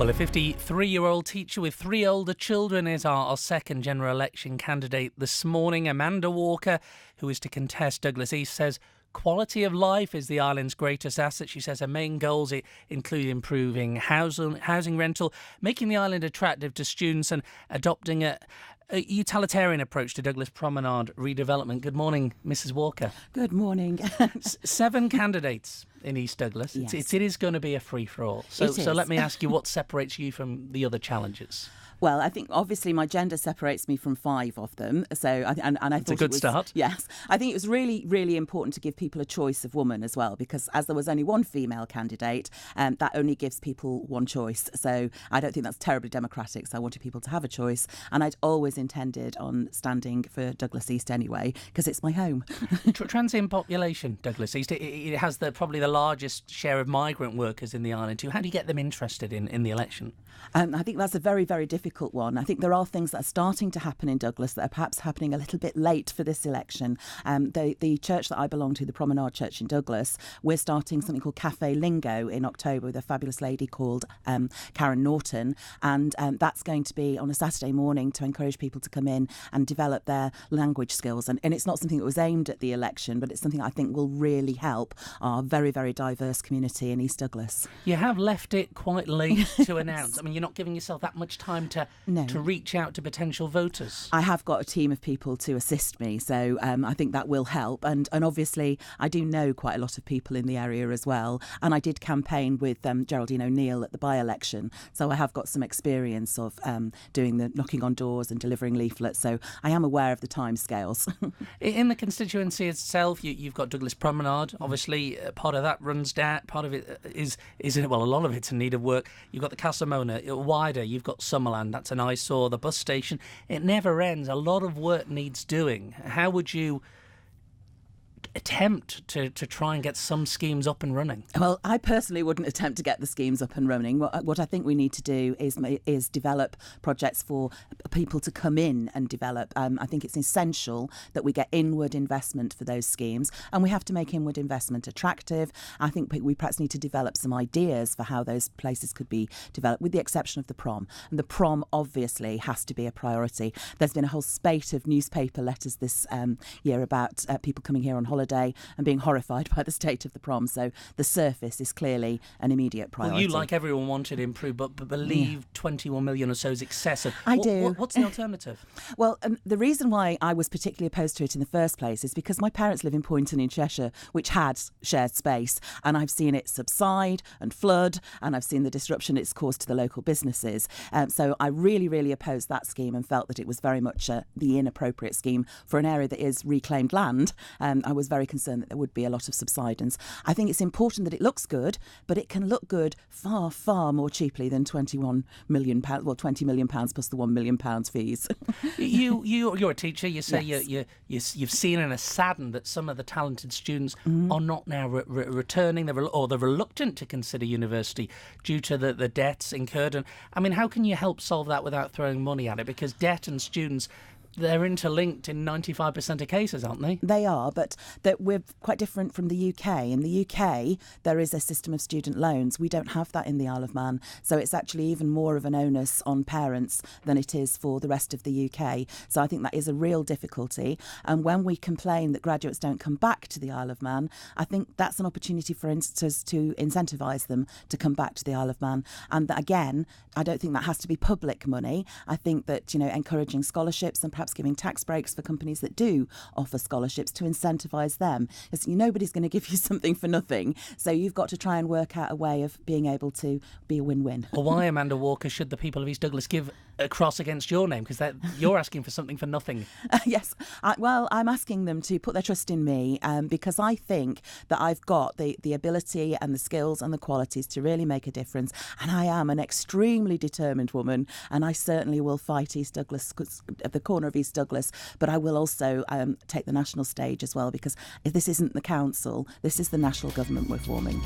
Well, a 53-year-old teacher with 3 older children is our second general election candidate this morning. Amanda Walker, who is to contest Douglas East, says quality of life is the island's greatest asset. She says her main goals include improving housing rental, making the island attractive to students and adopting a utilitarian approach to Douglas Promenade redevelopment. Good morning, Mrs. Walker. Good morning. 7 candidates in East Douglas. Yes. It is going to be a free-for-all. So let me ask you, what separates you from the other challengers? Well, I think obviously my gender separates me from 5 of them. So I thought it's a good start. Yes, I think it was really, really important to give people a choice of woman as well, because as there was only one female candidate, that only gives people one choice. So I don't think that's terribly democratic. So I wanted people to have a choice, and I'd always intended on standing for Douglas East anyway, because it's my home. Transient population, Douglas East. It has probably the largest share of migrant workers in the island too. How do you get them interested in the election? I think that's a very, very difficult one. I think there are things that are starting to happen in Douglas that are perhaps happening a little bit late for this election. The church that I belong to, the Promenade Church in Douglas, we're starting something called Cafe Lingo in October with a fabulous lady called Karen Norton, and that's going to be on a Saturday morning to encourage people to come in and develop their language skills. And it's not something that was aimed at the election, but it's something I think will really help our very, very diverse community in East Douglas. You have left it quite late to announce. I mean, you're not giving yourself that much time to reach out to potential voters. I have got a team of people to assist me, so I think that will help. And obviously, I do know quite a lot of people in the area as well. And I did campaign with Geraldine O'Neill at the by-election, so I have got some experience of doing the knocking on doors and delivering leaflets. So I am aware of the timescales. In the constituency itself, you've got Douglas Promenade. Obviously, part of that runs down. Part of it is a lot of it's in need of work. You've got the Castle Mona. Wider, you've got Summerland. That's an eyesore. The bus station. It never ends. A lot of work needs doing. How would you attempt to try and get some schemes up and running? Well, I personally wouldn't attempt to get the schemes up and running. What I think we need to do is develop projects for people to come in and develop. I think it's essential that we get inward investment for those schemes, and we have to make inward investment attractive. I think we perhaps need to develop some ideas for how those places could be developed, with the exception of the prom. And the prom obviously has to be a priority. There's been a whole spate of newspaper letters this year about people coming here on holiday and being horrified by the state of the prom. So the surface is clearly an immediate priority. Well, you, like everyone, wanted improved, but believe 21 million or so is excessive. I do. What's the alternative? Well, the reason why I was particularly opposed to it in the first place is because my parents live in Poynton in Cheshire, which had shared space, and I've seen it subside and flood, and I've seen the disruption it's caused to the local businesses. So I really, really opposed that scheme and felt that it was very much the inappropriate scheme for an area that is reclaimed land. I was very concerned that there would be a lot of subsidence. I think it's important that it looks good, but it can look good far, far more cheaply than £21 million. Well, £20 million plus the £1 million fees. You're a teacher. You say Yes. you've seen and are saddened that some of the talented students are not now returning. They're reluctant to consider university due to the debts incurred. And I mean, how can you help solve that without throwing money at it? Because debt and students, they're interlinked in 95% of cases, aren't they? They are, but we're quite different from the UK. In the UK, there is a system of student loans. We don't have that in the Isle of Man. So it's actually even more of an onus on parents than it is for the rest of the UK. So I think that is a real difficulty. And when we complain that graduates don't come back to the Isle of Man, I think that's an opportunity for us to incentivise them to come back to the Isle of Man. And again, I don't think that has to be public money. I think that, encouraging scholarships and perhaps giving tax breaks for companies that do offer scholarships to incentivise them. Because nobody's going to give you something for nothing. So you've got to try and work out a way of being able to be a win-win. Well, why, Amanda Walker, should the people of East Douglas give a cross against your name? Because you're asking for something for nothing. Yes. I'm asking them to put their trust in me because I think that I've got the ability and the skills and the qualities to really make a difference. And I am an extremely determined woman, and I certainly will fight East Douglas, at the corner of East Douglas, but I will also take the national stage as well, because if this isn't the council, this is the national government we're forming.